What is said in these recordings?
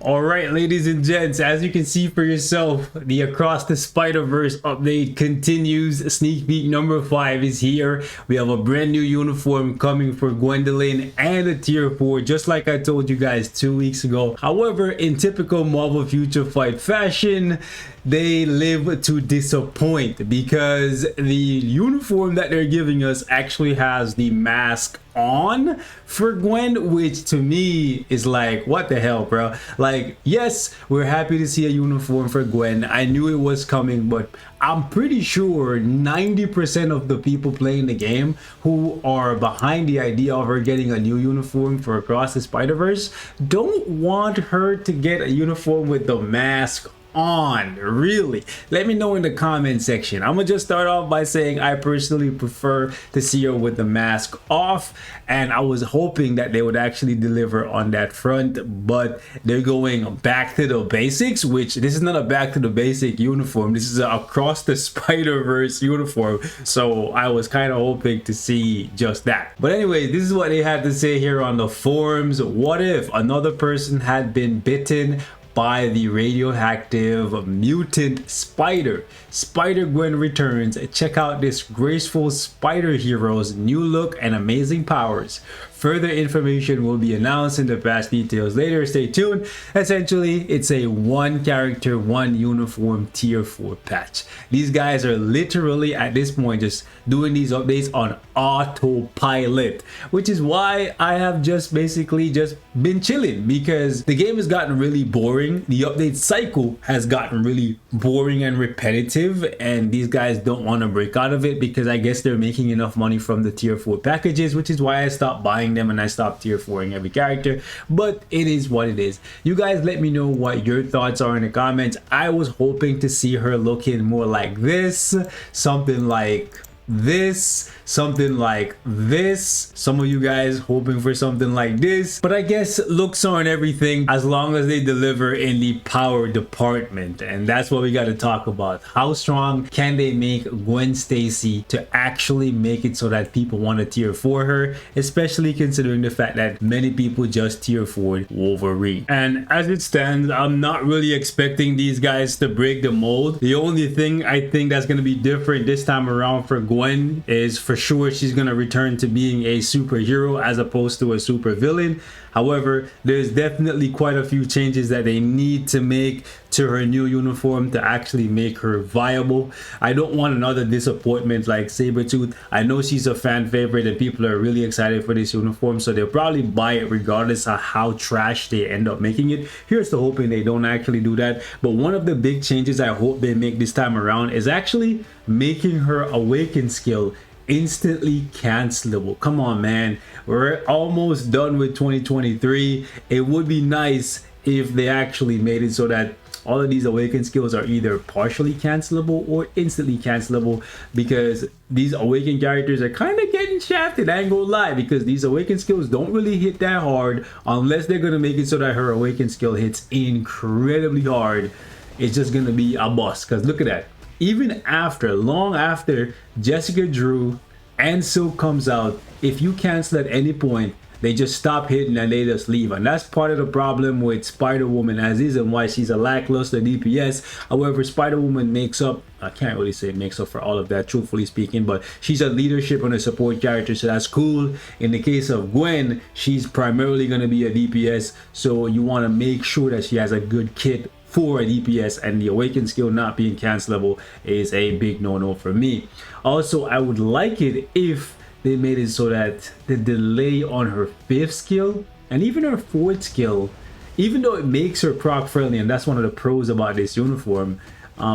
All right, ladies and gents, as you can see for yourself, the Across the Spider-Verse update continues. Sneak peek number 5 is here. We have a brand new uniform coming for Gwendolyn and a tier 4, just like I told you guys 2 weeks ago. However, in typical Marvel Future Fight fashion, they live to disappoint because the uniform that they're giving us actually has the mask on for Gwen, which to me is like, what the hell, bro? Like, yes, we're happy to see a uniform for Gwen. I knew it was coming, but I'm pretty sure 90% of the people playing the game who are behind the idea of her getting a new uniform for Across the Spider-Verse don't want her to get a uniform with the mask on. Really, let me know in the comment section. I'm gonna just start off by saying I personally prefer to see her with the mask off, and I was hoping that they would actually deliver on that front, but they're going back to the basics, which this is not a back to the basic uniform. This is a Across the Spider-Verse uniform, so I was kind of hoping to see just that. But anyway, this is what they had to say here on the forums. What if another person had been bitten by the radioactive mutant spider? Spider-Gwen returns. Check out this graceful spider hero's new look and amazing powers. Further information will be announced in the past details later. Stay tuned. Essentially, it's a one character, one uniform tier 4 patch. These guys are literally at this point just doing these updates on autopilot, which is why I have just basically just been chilling, because the game has gotten really boring. The update cycle has gotten really boring and repetitive, and these guys don't want to break out of it because I guess they're making enough money from the tier 4 packages, which is why I stopped buying them and I stopped tier 4ing every character. But it is what it is. You guys let me know what your thoughts are in the comments. I was hoping to see her looking more like this, something like this, something like this. Some of you guys hoping for something like this, but I guess looks aren't everything as long as they deliver in the power department, and that's what we got to talk about. How strong can they make Gwen Stacy to actually make it so that people want to tier 4 her, especially considering the fact that many people just tier 4 Wolverine. And as it stands, I'm not really expecting these guys to break the mold. The only thing I think that's going to be different this time around for Gwen is for sure she's going to return to being a superhero as opposed to a super villain. However, there's definitely quite a few changes that they need to make to her new uniform to actually make her viable. I don't want another disappointment like Sabretooth. I know she's a fan favorite and people are really excited for this uniform, so they'll probably buy it regardless of how trash they end up making it. Here's to hoping they don't actually do that. But one of the big changes I hope they make this time around is actually making her awaken skill instantly cancelable. Come on, man, we're almost done with 2023. It would be nice if they actually made it so that all of these awakened skills are either partially cancelable or instantly cancelable, because these awakened characters are kind of getting shafted. I ain't gonna lie, because these awakened skills don't really hit that hard unless they're gonna make it so that her awakened skill hits incredibly hard. It's just gonna be a bust, because look at that. Even after, long after Jessica Drew and Silk comes out, if you cancel at any point, they just stop hitting and they just leave. And that's part of the problem with Spider-Woman as is, and why she's a lackluster DPS. However, Spider-Woman makes up, I can't really say makes up for all of that, truthfully speaking, but she's a leadership and a support character, so that's cool. In the case of Gwen, she's primarily going to be a DPS, so you want to make sure that she has a good kit for a DPS, and the awakened skill not being cancelable is a big no-no for me. Also, I would like it if they made it so that the delay on her 5th skill and even her 4th skill, even though it makes her proc friendly, and that's one of the pros about this uniform,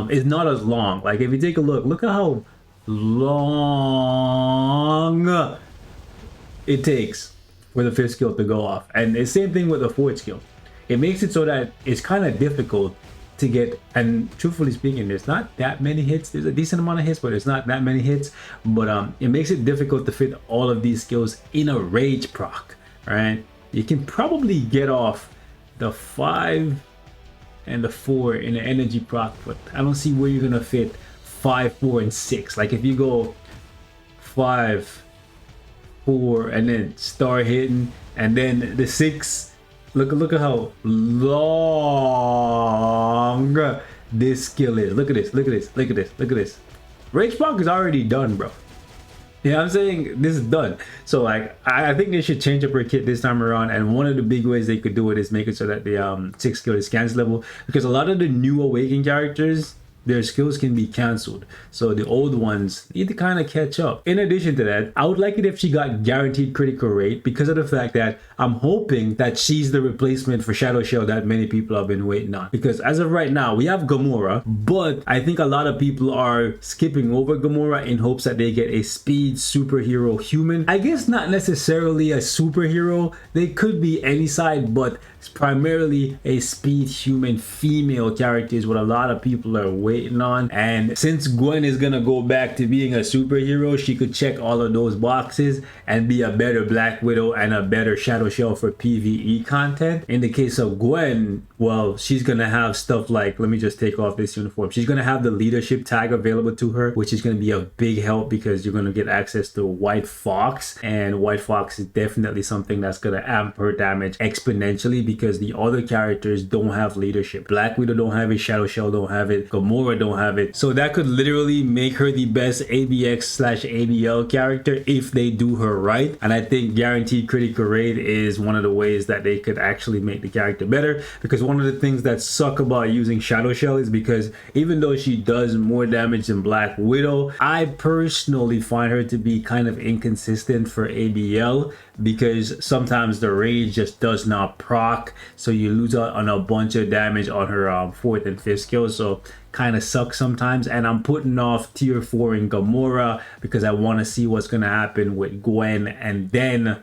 is not as long. Like if you take a look at how long it takes for the 5th skill to go off, and the same thing with the 4th skill. It makes it so that it's kind of difficult to get, and truthfully speaking, there's not that many hits. There's a decent amount of hits, but there's not that many hits. But it makes it difficult to fit all of these skills in a rage proc, right? You can probably get off the 5 and the 4 in the energy proc, but I don't see where you're gonna fit 5, 4, and 6. Like if you go 5, 4, and then start hitting, and then the 6 Look at how long this skill is. Look at this. Look at this. Look at this. Look at this. Rage Proc is already done, bro. Yeah, you know I'm saying this is done. So like, I think they should change up her kit this time around. And one of the big ways they could do it is make it so that the 6 skill is cancelable, because a lot of the new Awakened characters, their skills can be cancelled. So the old ones need to kind of catch up. In addition to that, I would like it if she got guaranteed critical rate, because of the fact that I'm hoping that she's the replacement for Shadow Shell that many people have been waiting on. Because as of right now, we have Gamora, but I think a lot of people are skipping over Gamora in hopes that they get a speed superhero human. I guess not necessarily a superhero. They could be any side, but it's primarily a speed human female character is what a lot of people are waiting on. And since Gwen is gonna go back to being a superhero, she could check all of those boxes and be a better Black Widow and a better Shadow Shell for PvE content. In the case of Gwen, well, she's gonna have stuff like, let me just take off this uniform. She's gonna have the leadership tag available to her, which is gonna be a big help because you're gonna get access to White Fox, and White Fox is definitely something that's gonna amp her damage exponentially, because the other characters don't have leadership. Black Widow don't have it, Shadow Shell don't have it, Gamora don't have it. So that could literally make her the best ABX/ABL character if they do her right. And I think guaranteed critical rate is one of the ways that they could actually make the character better, because one of the things that suck about using Shadow Shell is because even though she does more damage than Black Widow, I personally find her to be kind of inconsistent for ABL, because sometimes the rage just does not proc, so you lose out on a bunch of damage on her 4th and 5th skill. So kind of sucks sometimes. And I'm putting off tier 4 in Gamora because I want to see what's gonna happen with Gwen, and then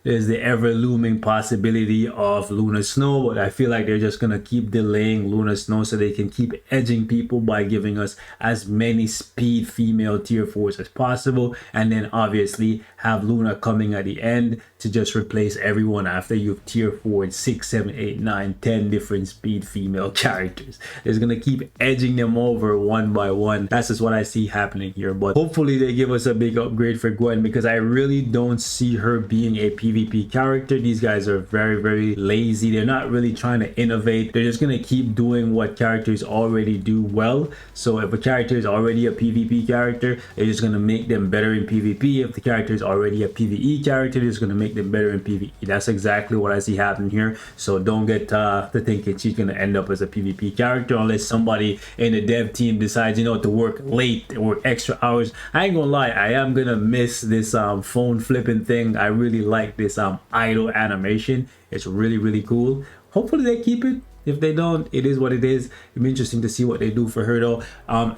there's the ever looming possibility of Luna Snow, but I feel like they're just gonna keep delaying Luna Snow so they can keep edging people by giving us as many speed female tier 4s as possible, and then obviously have Luna coming at the end to just replace everyone after you've tier 4'd 6, 7, 8, 9, 10 different speed female characters. It's gonna keep edging them over one by one. That's just what I see happening here, but hopefully they give us a big upgrade for Gwen, because I really don't see her being a PvP character. These guys are very lazy. They're not really trying to innovate. They're just gonna keep doing what characters already do well. So if a character is already a PvP character, they're just gonna make them better in PvP. If the character is already a PvE character, they're just gonna make them better in PvE. That's exactly what I see happening here. So don't get to thinking she's gonna end up as a PvP character unless somebody in the dev team decides, you know, to work late, to work extra hours. I ain't gonna lie, I am gonna miss this phone flipping thing. I really like this idle animation. It's really cool. Hopefully they keep it. If they don't, it is what it is. It'll be interesting to see what they do for her though.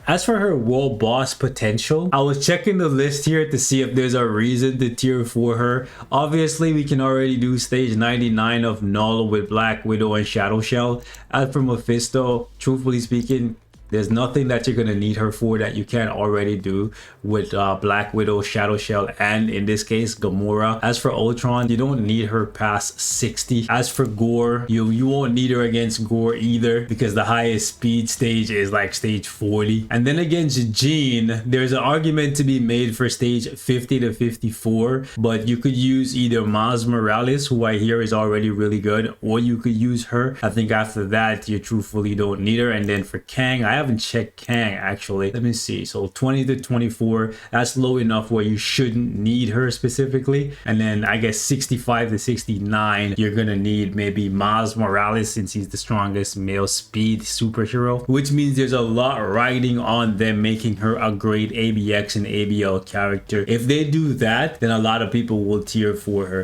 As for her world boss potential, I was checking the list here to see if there's a reason to tier 4 her. Obviously, we can already do stage 99 of Null with Black Widow and Shadow Shell. As for Mephisto, truthfully speaking, there's nothing that you're gonna need her for that you can't already do with Black Widow, Shadow Shell, and in this case Gamora. As for Ultron, you don't need her past 60. As for Gore, you won't need her against Gore either, because the highest speed stage is like stage 40. And then against Jean, there's an argument to be made for stage 50 to 54, but you could use either Miles Morales, who I hear is already really good, or you could use her. I think after that you truthfully don't need her. And then for Kang, I haven't checked Kang actually. Let me see. So 20 to 24, that's low enough where you shouldn't need her specifically. And then I guess 65 to 69, you're gonna need maybe Miles Morales, since he's the strongest male speed superhero, which means there's a lot riding on them making her a great ABX and ABL character. If they do that, then a lot of people will tier for her.